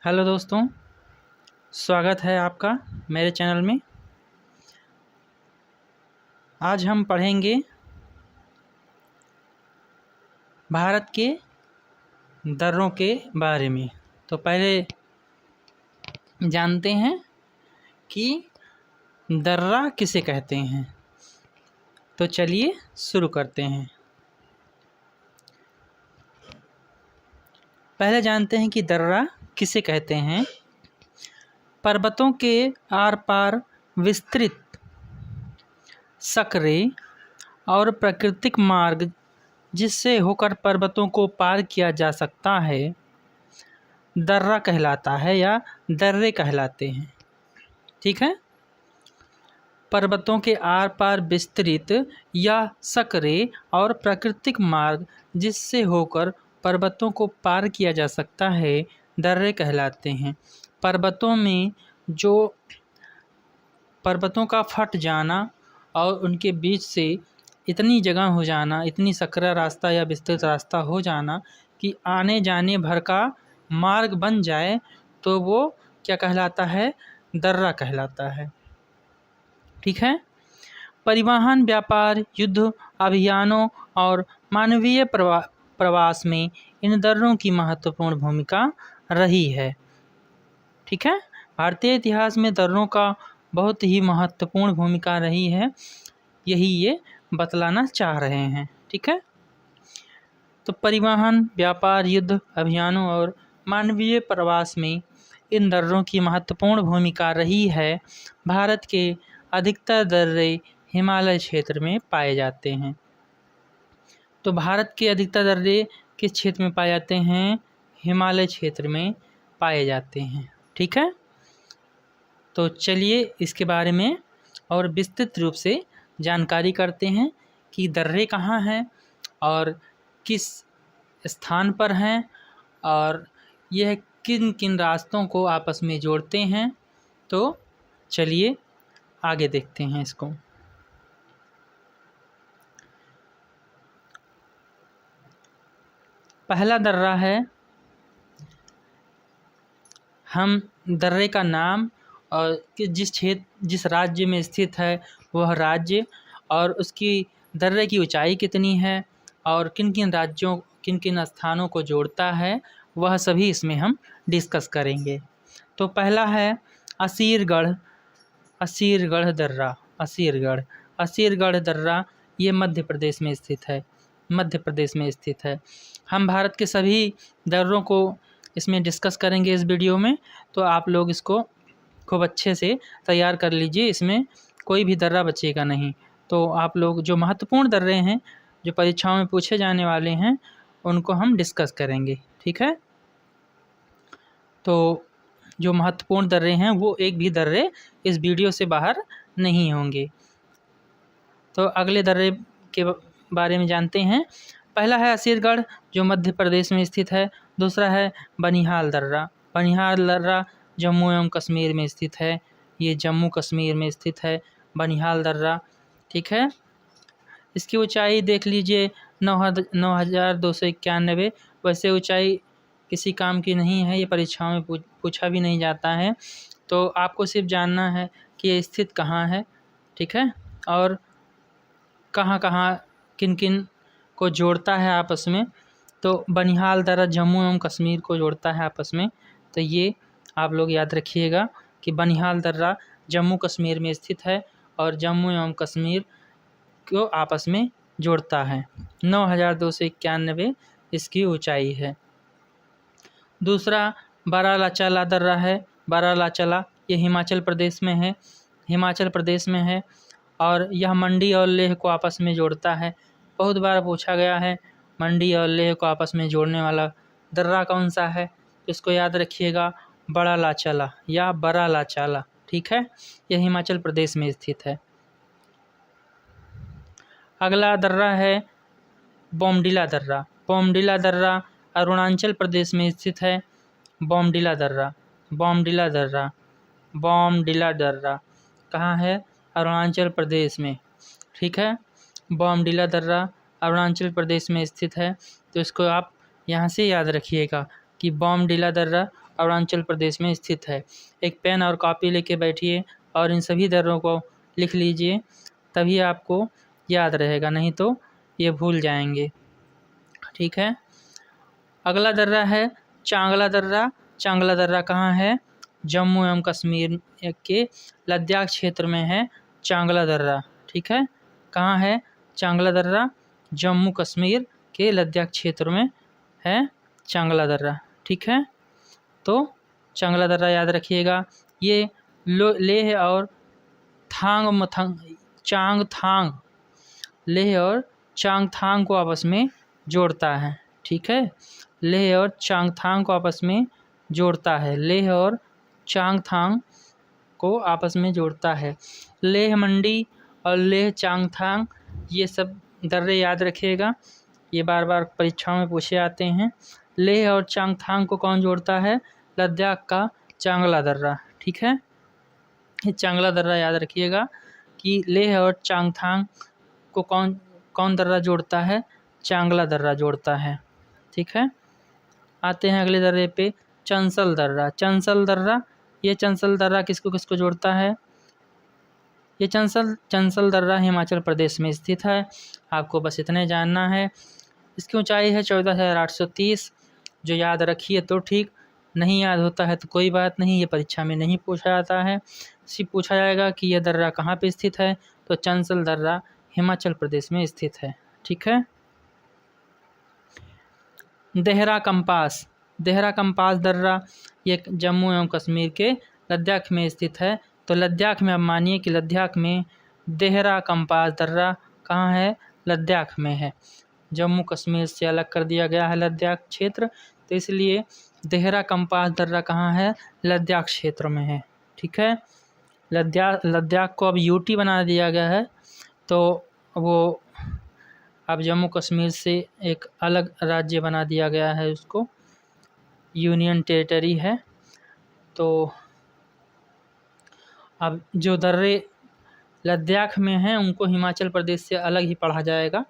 Hello दोस्तों, स्वागत है आपका मेरे चैनल में। आज हम पढ़ेंगे भारत के दर्रों के बारे में। तो पहले जानते हैं कि दर्रा किसे कहते हैं। तो चलिए शुरू करते हैं। पहले जानते हैं कि दर्रा किसे कहते हैं। पर्वतों के आर पार विस्तृत सकरे और प्राकृतिक मार्ग जिससे होकर पर्वतों को पार किया जा सकता है दर्रा कहलाता है या दर्रे कहलाते हैं। ठीक है। पर्वतों के आर पार विस्तृत या सकरे और प्राकृतिक मार्ग जिससे होकर पर्वतों को पार किया जा सकता है दर्रे कहलाते हैं। पर्वतों का फट जाना और उनके बीच से इतनी जगह हो जाना, इतनी सकरा रास्ता या विस्तृत रास्ता हो जाना कि आने जाने भर का मार्ग बन जाए तो वो क्या कहलाता है? दर्रा कहलाता है। ठीक है। परिवहन, व्यापार, युद्ध, अभियानों और मानवीय प्रवास में इन दर्रों की महत्वपूर्ण भूमिका रही है। ठीक है। भारतीय इतिहास में दर्रों का बहुत ही महत्वपूर्ण भूमिका रही है, यही ये बतलाना चाह रहे हैं। ठीक है। तो परिवहन, व्यापार, युद्ध, अभियानों और मानवीय प्रवास में इन दर्रों की महत्वपूर्ण भूमिका रही है। भारत के अधिकतर दर्रे हिमालय क्षेत्र में पाए जाते हैं। तो भारत के अधिकतर दर्रे किस क्षेत्र में पाए जाते हैं? हिमालय क्षेत्र में पाए जाते हैं। ठीक है। तो चलिए इसके बारे में और विस्तृत रूप से जानकारी करते हैं कि दर्रे कहाँ हैं और किस स्थान पर हैं और यह किन किन रास्तों को आपस में जोड़ते हैं। तो चलिए आगे देखते हैं इसको। पहला दर्रा है, हम दर्रे का नाम और कि जिस राज्य में स्थित है वह राज्य और उसकी दर्रे की ऊंचाई कितनी है और किन किन स्थानों को जोड़ता है वह सभी इसमें हम डिस्कस करेंगे। तो पहला है असीरगढ़ दर्रा। असीरगढ़ दर्रा ये मध्य प्रदेश में स्थित है। हम भारत के सभी दर्रों को इसमें डिस्कस करेंगे इस वीडियो में, तो आप लोग इसको खूब अच्छे से तैयार कर लीजिए, इसमें कोई भी दर्रा बचेगा नहीं। तो आप लोग जो महत्वपूर्ण दर्रे हैं जो परीक्षाओं में पूछे जाने वाले हैं उनको हम डिस्कस करेंगे। ठीक है। तो जो महत्वपूर्ण दर्रे हैं वो एक भी दर्रे इस वीडियो से बाहर नहीं होंगे। तो अगले दर्रे के बारे में जानते हैं। पहला है असीरगढ़ जो मध्य प्रदेश में स्थित है। दूसरा है बनिहाल दर्रा जम्मू एवं कश्मीर में स्थित है। ये जम्मू कश्मीर में स्थित है बनिहाल दर्रा। ठीक है। इसकी ऊंचाई देख लीजिए 9,291। वैसे ऊंचाई किसी काम की नहीं है, ये परीक्षाओं में पूछा भी नहीं जाता है। तो आपको सिर्फ जानना है कि ये स्थित कहाँ है। ठीक है। और कहाँ किन किन को जोड़ता है आपस में। तो बनिहाल दर्रा जम्मू एवं कश्मीर को जोड़ता है आपस में। तो ये आप लोग याद रखिएगा कि बनिहाल दर्रा जम्मू कश्मीर में स्थित है और जम्मू एवं कश्मीर को आपस में जोड़ता है। 9,291 इसकी ऊंचाई है। दूसरा बारालाचाला दर्रा है। बारालाचाला ये हिमाचल प्रदेश में है और यह मंडी और लेह को आपस में जोड़ता है। बहुत बार पूछा गया है मंडी और लेह को आपस में जोड़ने वाला दर्रा कौन सा है, तो इसको याद रखिएगा, बड़ा लाचाला या बड़ा लाचाला। ठीक है। यह हिमाचल प्रदेश में स्थित है। अगला दर्रा है बोमडिला दर्रा अरुणाचल प्रदेश में स्थित है। बोमडिला दर्रा कहाँ है? अरुणाचल प्रदेश में। ठीक है। बोमडिला दर्रा अरुणाचल प्रदेश में स्थित है। तो इसको आप यहाँ से याद रखिएगा कि बोमडिला दर्रा अरुणाचल प्रदेश में स्थित है। एक पेन और कॉपी लेके बैठिए और इन सभी दर्रों को लिख लीजिए, तभी आपको याद रहेगा, नहीं तो ये भूल जाएंगे। ठीक है। अगला दर्रा है चांगला दर्रा। चांगला दर्रा कहाँ है? जम्मू एवं कश्मीर के लद्दाख क्षेत्र में है चांगला दर्रा। ठीक है। कहाँ है चांगला दर्रा? जम्मू कश्मीर के लद्दाख क्षेत्र में है चांगला दर्रा। ठीक है। तो चांगला दर्रा याद रखिएगा। ये लेह और चांगथांग, लेह और चांगथांग को आपस में जोड़ता है। ठीक है। लेह और चांगथांग को आपस में जोड़ता है। लेह और चांगथांग को आपस में जोड़ता है। लेह मंडी और लेह चांगथांग, ये सब दर्रे याद रखिएगा, ये बार बार परीक्षाओं में पूछे आते हैं। लेह और चांगथांग को कौन जोड़ता है? लद्दाख का चांगला दर्रा। ठीक है। ये चांगला दर्रा याद रखिएगा कि लेह और चांगथांग को कौन दर्रा जोड़ता है? चांगला दर्रा जोड़ता है। ठीक है। आते हैं अगले दर्रे पे, चंसल दर्रा। चंसल दर्रा, ये चंसल दर्रा किसको किसको जोड़ता है? ये चंसल दर्रा हिमाचल प्रदेश में स्थित है। आपको बस इतने जानना है। इसकी ऊंचाई है 14,830। जो याद रखिए तो ठीक, नहीं याद होता है तो कोई बात नहीं, ये परीक्षा में नहीं पूछा जाता है। सिर्फ पूछा जाएगा कि यह दर्रा कहाँ पे स्थित है, तो चंसल दर्रा हिमाचल प्रदेश में स्थित है। ठीक है। देहरा कंपास। देहरा कंपास दर्रा ये जम्मू एवं कश्मीर के लद्दाख में स्थित है। तो लद्दाख में, अब मानिए कि लद्दाख में देहरा कंपास दर्रा कहाँ है? लद्दाख में है। जम्मू कश्मीर से अलग कर दिया गया है लद्दाख क्षेत्र, तो इसलिए देहरा कंपास दर्रा कहाँ है? लद्दाख क्षेत्र में है। ठीक है। लद्दाख को अब यूटी बना दिया गया है, तो वो अब जम्मू कश्मीर से एक अलग राज्य बना दिया गया है, उसको यूनियन टेरिटरी है। तो अब जो दर्रे लद्दाख में हैं उनको हिमाचल प्रदेश से अलग ही पढ़ा जाएगा,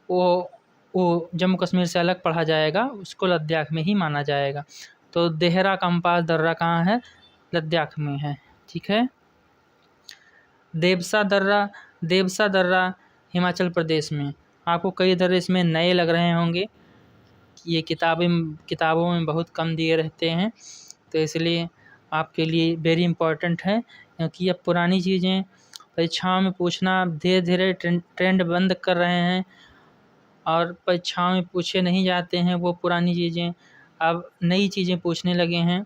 वो जम्मू कश्मीर से अलग पढ़ा जाएगा, उसको लद्दाख में ही माना जाएगा। तो देहरा कंपास दर्रा कहाँ है? लद्दाख में है। ठीक है। देवसा दर्रा। देवसा दर्रा हिमाचल प्रदेश में। आपको कई दर्रे इसमें नए लग रहे होंगे, ये किताबों में बहुत कम दिए रहते हैं, तो इसलिए आपके लिए वेरी इम्पोर्टेंट है, क्योंकि अब पुरानी चीज़ें परीक्षाओं में पूछना धीरे धीरे ट्रेंड बंद कर रहे हैं और परीक्षाओं में पूछे नहीं जाते हैं वो पुरानी चीज़ें, अब नई चीज़ें पूछने लगे हैं,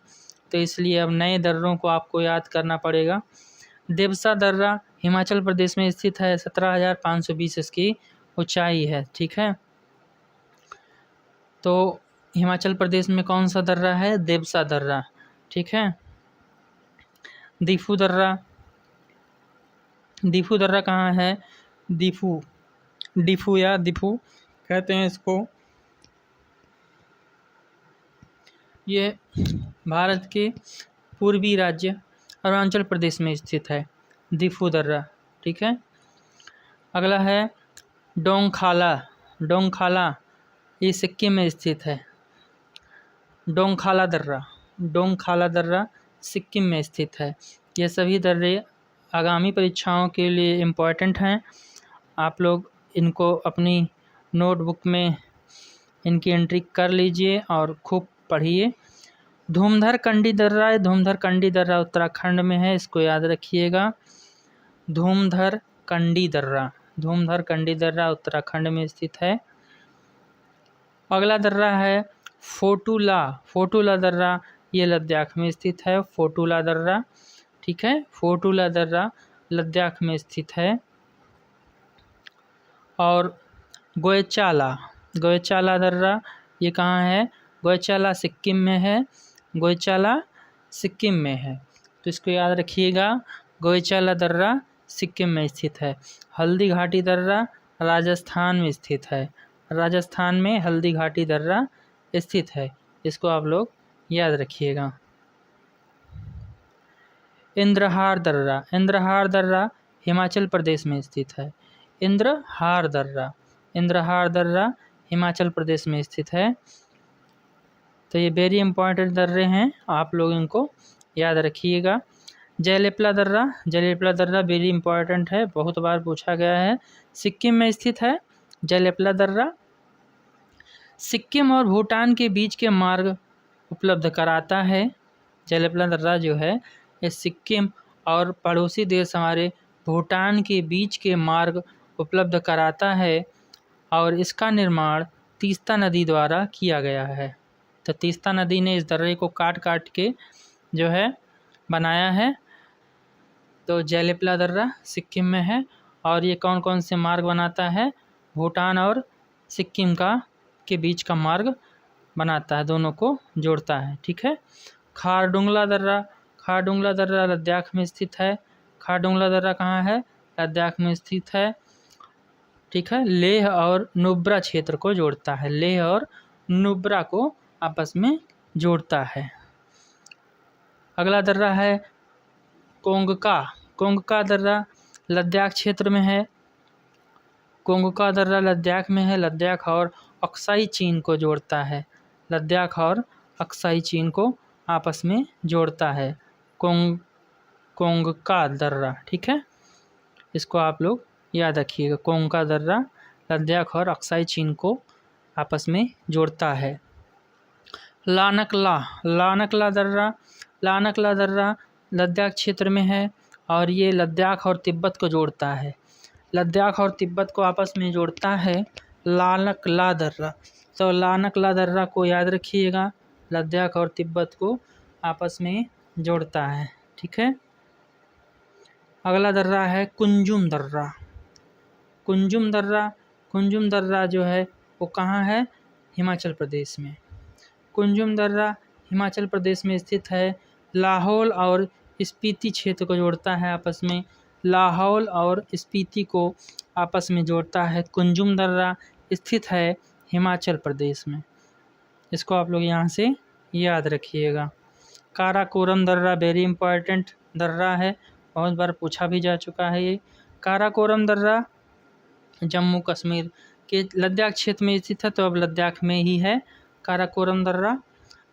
तो इसलिए अब नए दर्रों को आपको याद करना पड़ेगा। देवसा दर्रा हिमाचल प्रदेश में स्थित है। 17,520 इसकी ऊंचाई है। ठीक है। तो हिमाचल प्रदेश में कौन सा दर्रा है? देवसा दर्रा। ठीक है। दीफू दर्रा। दीफू दर्रा कहाँ है? दीफू या दीफू कहते हैं इसको। ये भारत के पूर्वी राज्य अरुणाचल प्रदेश में स्थित है दीफू दर्रा। ठीक है। अगला है डोंगखाला। डोंगखाला ये सिक्किम में स्थित है। डोंगखाला दर्रा। डोंगखाला दर्रा सिक्किम में स्थित है। ये सभी दर्रे आगामी परीक्षाओं के लिए इम्पोर्टेंट हैं। आप लोग इनको अपनी नोटबुक में इनकी एंट्री कर लीजिए और खूब पढ़िए। धूमधर कंडी दर्रा है। धूमधर कंडी दर्रा उत्तराखंड में है, इसको याद रखिएगा। धूमधर कंडी दर्रा। धूमधर कंडी दर्रा उत्तराखंड में स्थित है। अगला दर्रा है फोटूला। फोटूला दर्रा ये लद्दाख में स्थित है। फोटूला दर्रा। ठीक है। फोटूला दर्रा लद्दाख में स्थित है। और गोयचाला। गोयचाला दर्रा ये कहाँ है? गोयचाला सिक्किम में है। गोयचाला सिक्किम में है, तो इसको याद रखिएगा। गोयचाला दर्रा सिक्किम में स्थित है। हल्दी घाटी दर्रा राजस्थान में स्थित है। राजस्थान में हल्दी घाटी दर्रा स्थित है, इसको आप लोग याद रखिएगा। इंद्रहार दर्रा। इंद्रहार दर्रा हिमाचल प्रदेश में स्थित है। इंद्रहार दर्रा। इंद्रहार दर्रा हिमाचल प्रदेश में स्थित है। तो ये वेरी इंपॉर्टेंट दर्रे हैं, आप लोग इनको याद रखिएगा। जयलेपला दर्रा, जयलेपला दर्रा वेरी इंपॉर्टेंट है, बहुत बार पूछा गया है। सिक्किम में स्थित है जयलेपला दर्रा। सिक्किम और भूटान के बीच के मार्ग उपलब्ध कराता है। जयलेपला दर्रा जो है ये सिक्किम और पड़ोसी देश हमारे भूटान के बीच के मार्ग उपलब्ध कराता है और इसका निर्माण तीस्ता नदी द्वारा किया गया है। तो तीस्ता नदी ने इस दर्रे को काट काट के जो है बनाया है। तो जयलेपला दर्रा सिक्किम में है और ये कौन कौन से मार्ग बनाता है? भूटान और सिक्किम के बीच का मार्ग बनाता है, दोनों को जोड़ता है। ठीक है। खारडुंगला दर्रा, खारडुंगला दर्रा लद्दाख में स्थित है। खारडुंगला दर्रा कहाँ है? लद्दाख में स्थित है। ठीक है। लेह और नुब्रा क्षेत्र को जोड़ता है, लेह और नुब्रा को आपस में जोड़ता है। अगला दर्रा है कोंगका, कोंगका दर्रा लद्दाख क्षेत्र में है। कोंगका दर्रा लद्दाख में है, लद्दाख और अक्साई चीन को जोड़ता है, लद्दाख और अक्साई चीन को आपस में जोड़ता है कोंगका दर्रा। ठीक है, इसको आप लोग याद रखिएगा। कोंगका दर्रा लद्दाख और अक्साई चीन को आपस में जोड़ता है। लानकला, लानकला दर्रा, लानकला दर्रा लद्दाख क्षेत्र में है और ये लद्दाख और तिब्बत को जोड़ता है, लद्दाख और तिब्बत को आपस में जोड़ता है लानकला दर्रा। तो लानकला दर्रा को याद रखिएगा, लद्दाख और तिब्बत को आपस में जोड़ता है। ठीक है। अगला दर्रा है कुंजुम दर्रा, कुंजुम दर्रा, कुंजुम दर्रा जो है वो कहाँ है? हिमाचल प्रदेश में। कुंजुम दर्रा हिमाचल प्रदेश में स्थित है। लाहौल और स्पीति क्षेत्र को जोड़ता है आपस में, लाहौल और स्पीति को आपस में जोड़ता है। कुंजुम दर्रा स्थित है हिमाचल प्रदेश में, इसको आप लोग यहाँ से याद रखिएगा। काराकोरम दर्रा वेरी इंपॉर्टेंट दर्रा है, बहुत बार पूछा भी जा चुका है ये। काराकोरम दर्रा जम्मू कश्मीर के लद्दाख क्षेत्र में स्थित है, तो अब लद्दाख में ही है काराकोरम दर्रा।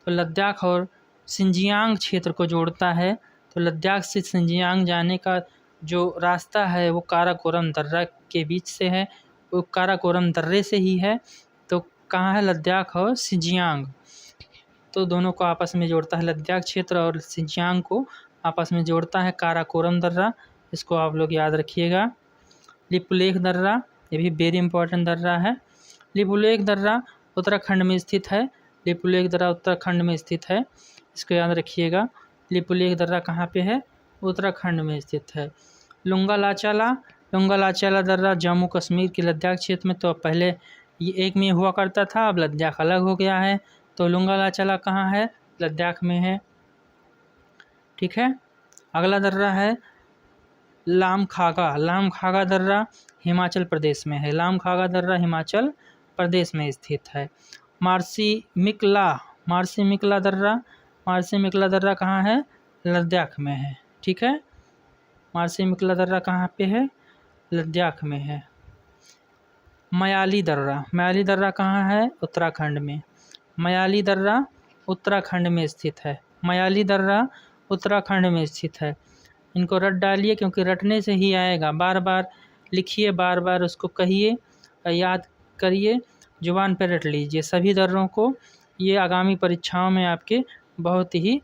तो लद्दाख और सिंजियांग क्षेत्र को जोड़ता है, तो लद्दाख से सिंजियांग जाने का जो रास्ता है वो काराकोरम दर्रा के बीच से है, वो काराकोरम दर्रे से ही है। तो कहाँ है? लद्दाख और सिंजियांग, तो दोनों को आपस में जोड़ता है, लद्दाख क्षेत्र और सिंजियांग को आपस में जोड़ता है काराकोरम दर्रा, इसको आप लोग याद रखिएगा। लिपुलेख दर्रा, ये भी वेरी इंपॉर्टेंट दर्रा है। लिपुलेख दर्रा उत्तराखंड में स्थित है, लिपुलेख दर्रा उत्तराखंड में स्थित है, इसको याद रखिएगा। लिपुलेख दर्रा कहाँ पे है? उत्तराखंड में स्थित है। लुंगालाचाला, लुंगालाचाला दर्रा जम्मू कश्मीर के लद्दाख क्षेत्र में, तो पहले ये एक में हुआ करता था, अब लद्दाख अलग हो गया है। तो लुंगालाचाला कहाँ है? लद्दाख में है। ठीक है। अगला दर्रा है लामखागा, लामखागा दर्रा हिमाचल प्रदेश में है, लामखागा दर्रा हिमाचल प्रदेश में स्थित है। मार्सिमिकला, मार्सिमिकला दर्रा, मार्सिमिकला दर्रा कहाँ है? लद्दाख में है। ठीक है। मार्सिमिकला दर्रा कहाँ पे है? लद्दाख में है। मयाली दर्रा, मयाली दर्रा कहाँ है? उत्तराखंड में। मयाली दर्रा उत्तराखंड में स्थित है, मयाली दर्रा उत्तराखंड में स्थित है। इनको रट डालिए क्योंकि रटने से ही आएगा, बार बार लिखिए, बार बार उसको कहिए, याद करिए, जुबान पर रट लीजिए सभी दर्रों को। ये आगामी परीक्षाओं में आपके बहुत ही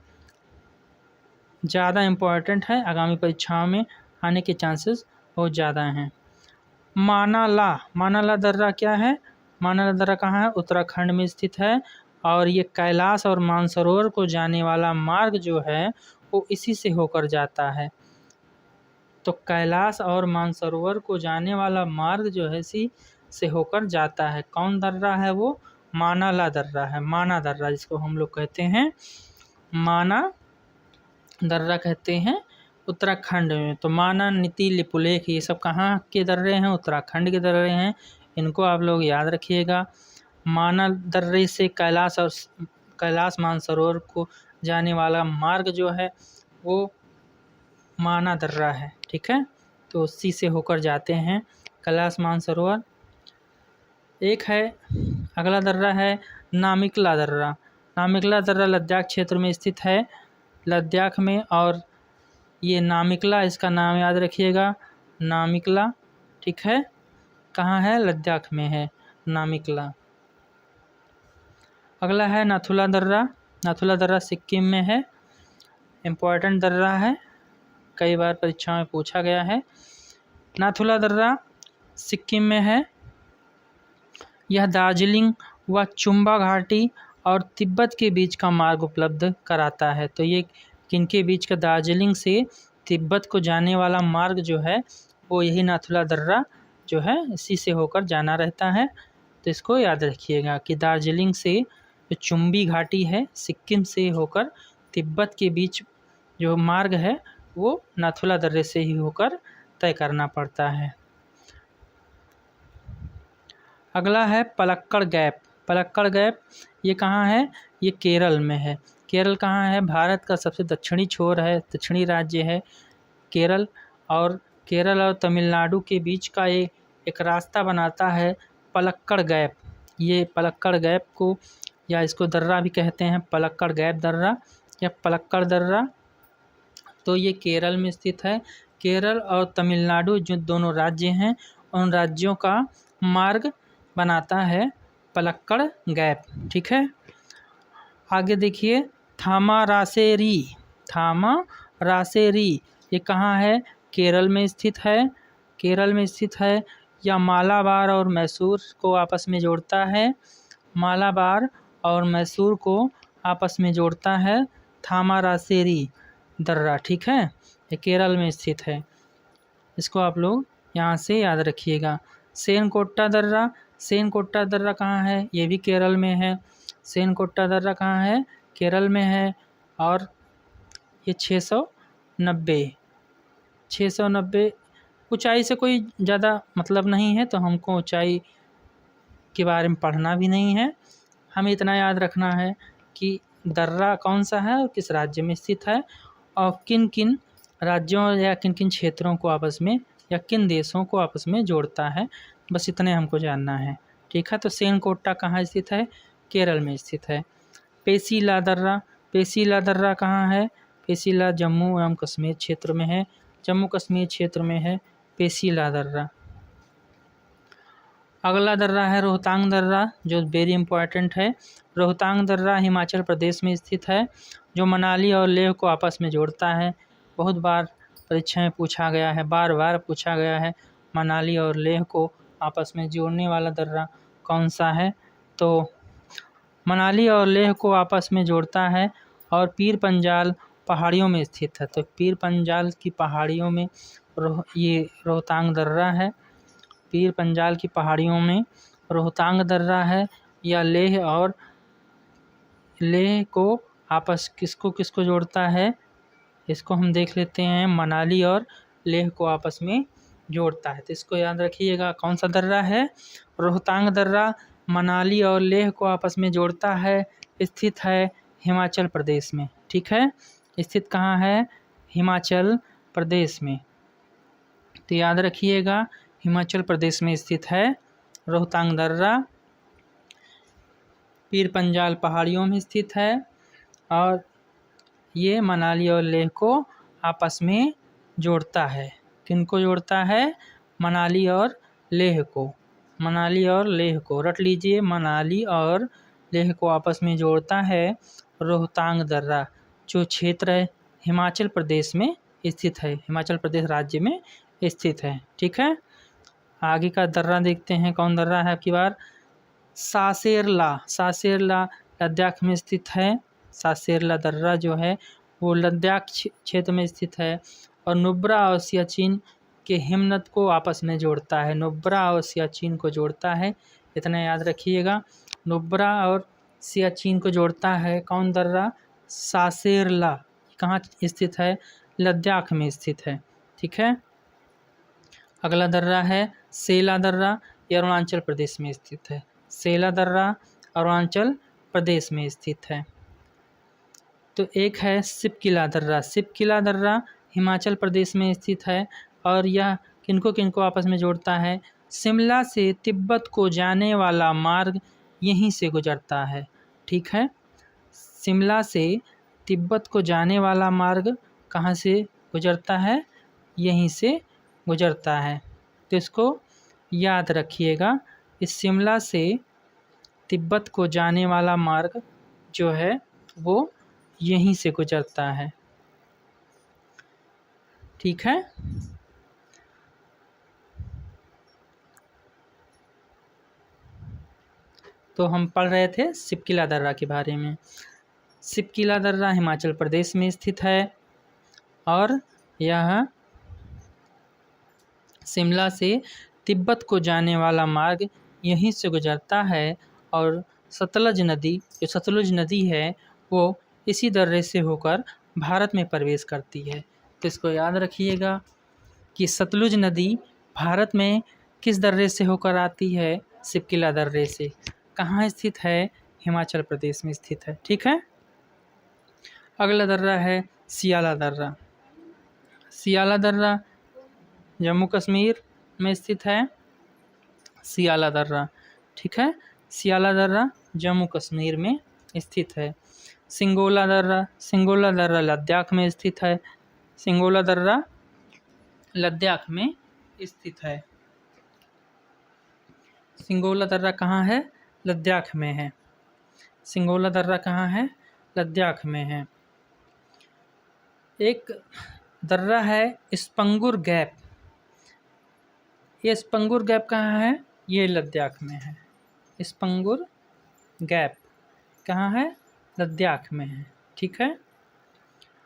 ज़्यादा इम्पोर्टेंट है, आगामी परीक्षाओं में आने के चांसेस बहुत ज़्यादा हैं। मानाला, मानाला दर्रा क्या है? मानाला दर्रा कहाँ है? उत्तराखंड में स्थित है और ये कैलाश और मानसरोवर को जाने वाला मार्ग जो है वो इसी से होकर जाता है। तो कैलाश और मानसरोवर को जाने वाला मार्ग जो है इसी से होकर जाता है। कौन दर्रा है वो? मानाला दर्रा है, माना दर्रा जिसको हम लोग कहते हैं, माना दर्रा कहते हैं उत्तराखंड में। तो माना, नीति, लिपुलेख ये सब कहाँ के दर्रे हैं? उत्तराखंड के दर्रे हैं, इनको आप लोग याद रखिएगा। माना दर्रे से कैलाश मानसरोवर को जाने वाला मार्ग जो है वो माना दर्रा है। ठीक है, तो उसी से होकर जाते हैं कैलाश मानसरोवर। एक है अगला दर्रा है नामिकला दर्रा, नामिकला दर्रा लद्दाख क्षेत्र में स्थित है, लद्दाख में। और ये नामिकला, इसका नाम याद रखिएगा, नामिकला, ठीक है। कहाँ है? लद्दाख में है नामिकला। अगला है नाथुला दर्रा। नाथुला दर्रा सिक्किम में है, इम्पोर्टेंट दर्रा है, कई बार परीक्षा में पूछा गया है। नाथुला दर्रा सिक्किम में है। यह दार्जिलिंग व चुम्बा घाटी और तिब्बत के बीच का मार्ग उपलब्ध कराता है। तो ये किनके बीच का? दार्जिलिंग से तिब्बत को जाने वाला मार्ग जो है वो यही नाथुला दर्रा जो है इसी से होकर जाना रहता है। तो इसको याद रखिएगा कि दार्जिलिंग से जो चुम्बी घाटी है, सिक्किम से होकर तिब्बत के बीच जो मार्ग है वो नाथुला दर्रे से ही होकर तय करना पड़ता है। अगला है पलक्कड़ गैप। पलक्कड़ गैप ये कहाँ है? ये केरल में है। केरल कहाँ है? भारत का सबसे दक्षिणी छोर है, दक्षिणी राज्य है केरल। और केरल और तमिलनाडु के बीच का ये एक रास्ता बनाता है पलक्कड़ गैप। ये पलक्कड़ गैप को, या इसको दर्रा भी कहते हैं, पलक्कड़ गैप दर्रा या पलक्कड़ दर्रा। तो ये केरल में स्थित है। केरल और तमिलनाडु जो दोनों राज्य हैं, उन राज्यों का मार्ग बनाता है पलक्कड़ गैप, ठीक है। आगे देखिए थामारासेरी। थामारासेरी ये कहाँ है? केरल में स्थित है। केरल में स्थित है। यह मालाबार और मैसूर को आपस में जोड़ता है। मालाबार और मैसूर को आपस में जोड़ता है थामारासेरी दर्रा, ठीक है। ये केरल में स्थित है, इसको आप लोग यहाँ से याद रखिएगा। सेनकोट्टा दर्रा। सेनकोट्टा दर्रा कहाँ है? ये भी केरल में है। सेनकोट्टा दर्रा कहाँ है? केरल में है। और ये 690 ऊंचाई से कोई ज़्यादा मतलब नहीं है, तो हमको ऊंचाई के बारे में पढ़ना भी नहीं है। हमें इतना याद रखना है कि दर्रा कौन सा है और किस राज्य में स्थित है, और किन किन राज्यों या किन किन क्षेत्रों को आपस में या किन देशों को आपस में जोड़ता है, बस इतने हमको जानना है, ठीक है। तो सेनकोट्टा कहाँ स्थित है? केरल में स्थित है। पेसीला दर्रा। पेसीला दर्रा कहाँ है? पेसीला जम्मू एवं कश्मीर क्षेत्र में है। जम्मू कश्मीर क्षेत्र में है पेसीला दर्रा। अगला दर्रा है रोहतांग दर्रा, जो वेरी इंपॉर्टेंट है। रोहतांग दर्रा हिमाचल प्रदेश में स्थित है, जो मनाली और लेह को आपस में जोड़ता है। बहुत बार परीक्षा में पूछा गया है, बार बार पूछा गया है, मनाली और लेह को आपस में जोड़ने वाला दर्रा कौन सा है? तो मनाली और लेह को आपस में जोड़ता है और पीर पंजाल पहाड़ियों में स्थित है। तो पीर पंजाल की पहाड़ियों में ये रोहतांग दर्रा है। पीर पंजाल की पहाड़ियों में रोहतांग दर्रा है। या लेह और लेह को आपस किसको जोड़ता है? इसको हम देख लेते हैं, मनाली और लेह को आपस में जोड़ता है। तो इसको याद रखिएगा, कौन सा दर्रा है? रोहतांग दर्रा मनाली और लेह को आपस में जोड़ता है, स्थित है हिमाचल प्रदेश में, ठीक है। स्थित कहाँ है? हिमाचल प्रदेश में। तो याद रखिएगा, हिमाचल प्रदेश में स्थित है रोहतांग दर्रा, पीर पंजाल पहाड़ियों में स्थित है, और ये मनाली और लेह को आपस में जोड़ता है। किनको जोड़ता है? मनाली और लेह को। मनाली और लेह को रट लीजिए, मनाली और लेह को आपस में जोड़ता है रोहतांग दर्रा, जो क्षेत्र है हिमाचल प्रदेश में स्थित है, हिमाचल प्रदेश राज्य में स्थित है, ठीक है। आगे का दर्रा देखते हैं, कौन दर्रा है आपकी बार? सासेरला। सासेरला लद्दाख में स्थित है। सासेरला दर्रा जो है वो लद्दाख क्षेत्र में स्थित है, और नुब्रा और सियाचिन के हिमनद को आपस में जोड़ता है। नुब्रा और सियाचिन को जोड़ता है, इतना याद रखिएगा। नुब्रा और सियाचिन को जोड़ता है कौन दर्रा? सासेरला। कहाँ स्थित है? लद्दाख में स्थित है, ठीक है। अगला दर्रा है सेला दर्रा, ये अरुणाचल प्रदेश में स्थित है। सेला दर्रा अरुणाचल प्रदेश में स्थित है। तो एक है सिपकिला दर्रा। सिपकिला दर्रा हिमाचल प्रदेश में स्थित है, और यह किनको आपस में जोड़ता है? शिमला से तिब्बत को जाने वाला मार्ग यहीं से गुजरता है, ठीक है। शिमला से तिब्बत को जाने वाला मार्ग कहाँ से गुजरता है? यहीं से गुजरता है। तो इसको याद रखिएगा। इस शिमला से तिब्बत को जाने वाला मार्ग जो है वो यहीं से गुजरता है। ठीक है। तो हम पढ़ रहे थे शिपकिला दर्रा के बारे में। शिपकिला दर्रा हिमाचल प्रदेश में स्थित है और यह शिमला से तिब्बत को जाने वाला मार्ग यहीं से गुजरता है। और सतलज नदी है वो इसी दर्रे से होकर भारत में प्रवेश करती है। तो इसको याद रखिएगा कि सतलुज नदी भारत में किस दर्रे से होकर आती है? शिपकिला दर्रे से। कहाँ स्थित है? हिमाचल प्रदेश में स्थित है। ठीक है। अगला दर्रा है सियाला दर्रा। सियाला दर्रा जम्मू कश्मीर में स्थित है। सियाला दर्रा, ठीक है। सियाला दर्रा जम्मू कश्मीर में स्थित है। सिंगोला दर्रा लद्दाख में स्थित है। सिंगोला दर्रा लद्दाख में स्थित है। सिंगोला दर्रा कहाँ है? लद्दाख में है। सिंगोला दर्रा कहाँ है? लद्दाख में है। एक दर्रा है स्पंगुर गैप। ये स्पंगुर गैप कहाँ है? ये लद्दाख में है। स्पंगुर गैप कहाँ है? लद्दाख में है। ठीक है।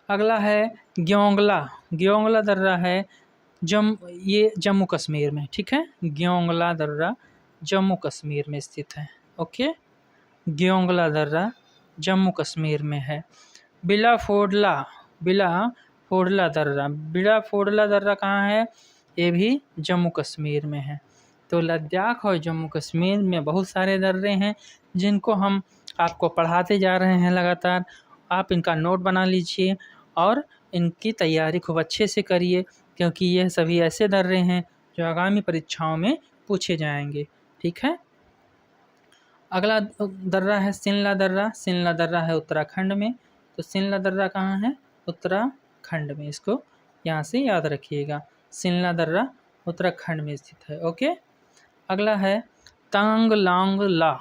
अगला है ग्योंगला दर्रा है ये जम्मू कश्मीर में। ठीक है। ग्योंगला दर्रा जम्मू कश्मीर में स्थित है। ओके। ग्योंगला दर्रा जम्मू कश्मीर में है। बिला फोडला दर्रा कहाँ है? ये भी जम्मू कश्मीर में है। तो लद्दाख और जम्मू कश्मीर में बहुत सारे दर्रे हैं जिनको हम आपको पढ़ाते जा रहे हैं लगातार। आप इनका नोट बना लीजिए और इनकी तैयारी खूब अच्छे से करिए, क्योंकि यह सभी ऐसे दर्रे हैं जो आगामी परीक्षाओं में पूछे जाएंगे। ठीक है। अगला दर्रा है सिनला दर्रा है उत्तराखंड में। तो सिनला दर्रा कहाँ है? उत्तराखंड में। इसको यहाँ से याद रखिएगा। सिनला दर्रा उत्तराखंड में स्थित है। ओके। अगला है तंगलांगला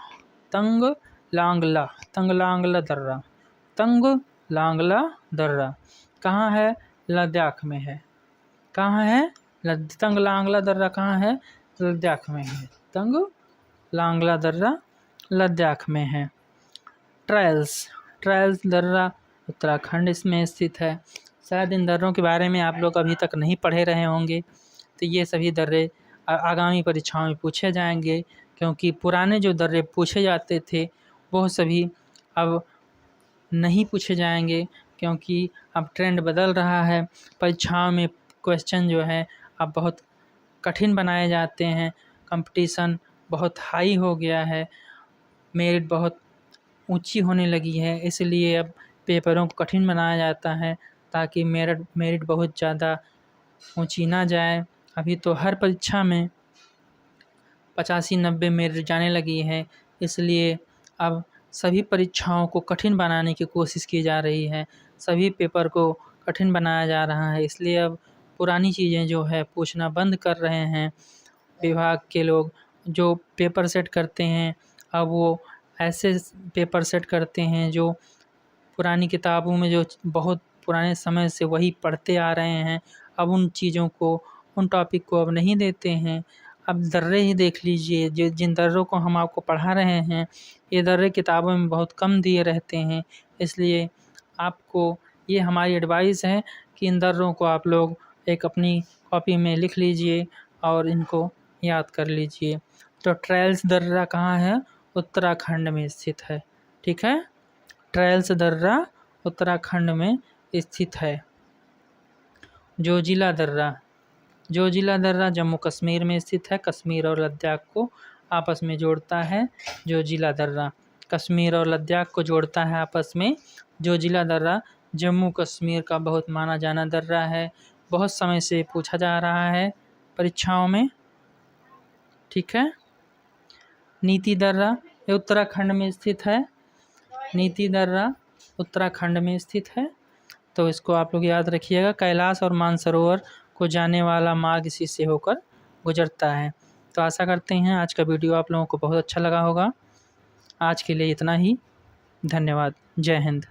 दर्रा कहाँ है? लद्दाख में है। कहाँ है? तंगलांगला दर्रा कहाँ है? लद्दाख में है। तंगलांगला दर्रा लद्दाख में है। ट्रायल्स दर्रा उत्तराखंड इसमें स्थित है। शायद इन दर्रों के बारे में आप लोग अभी तक नहीं पढ़े रहे होंगे। तो ये सभी दर्रे आगामी परीक्षाओं में पूछे जाएंगे, क्योंकि पुराने जो दर्रे पूछे जाते थे वो सभी अब नहीं पूछे जाएंगे, क्योंकि अब ट्रेंड बदल रहा है। परीक्षाओं में क्वेश्चन जो है अब बहुत कठिन बनाए जाते हैं। कंपटीशन बहुत हाई हो गया है, मेरिट बहुत ऊंची होने लगी है, इसलिए अब पेपरों को कठिन बनाया जाता है ताकि मेरिट बहुत ज़्यादा ऊंची ना जाए। अभी तो हर परीक्षा में 85-90 मेरिट जाने लगी है, इसलिए अब सभी परीक्षाओं को कठिन बनाने की कोशिश की जा रही है। सभी पेपर को कठिन बनाया जा रहा है, इसलिए अब पुरानी चीज़ें जो है पूछना बंद कर रहे हैं विभाग के लोग। जो पेपर सेट करते हैं अब वो ऐसे पेपर सेट करते हैं जो पुरानी किताबों में जो बहुत पुराने समय से वही पढ़ते आ रहे हैं, अब उन चीज़ों को, उन टॉपिक को अब नहीं देते हैं। अब दर्रे ही देख लीजिए, जिन दर्रों को हम आपको पढ़ा रहे हैं ये दर्रे किताबों में बहुत कम दिए रहते हैं। इसलिए आपको ये हमारी एडवाइस है कि इन दर्रों को आप लोग एक अपनी कॉपी में लिख लीजिए और इनको याद कर लीजिए। तो ट्रायल्स दर्रा कहाँ है? उत्तराखंड में स्थित है। ठीक है। ट्रायल्स दर्रा उत्तराखंड में स्थित है। जोजिला दर्रा जम्मू कश्मीर में स्थित है। कश्मीर और लद्दाख को आपस में जोड़ता है। जोजिला दर्रा कश्मीर और लद्दाख को जोड़ता है आपस में। जोजिला दर्रा जम्मू कश्मीर का बहुत माना जाना दर्रा है, बहुत समय से पूछा जा रहा है परीक्षाओं में। ठीक है। नीति दर्रा ये उत्तराखंड में स्थित है। नीति दर्रा उत्तराखंड में स्थित है। तो इसको आप लोग याद रखिएगा। कैलाश और मानसरोवर को जाने वाला मार्ग इसी से होकर गुजरता है। तो आशा करते हैं आज का वीडियो आप लोगों को बहुत अच्छा लगा होगा। आज के लिए इतना ही। धन्यवाद। जय हिंद।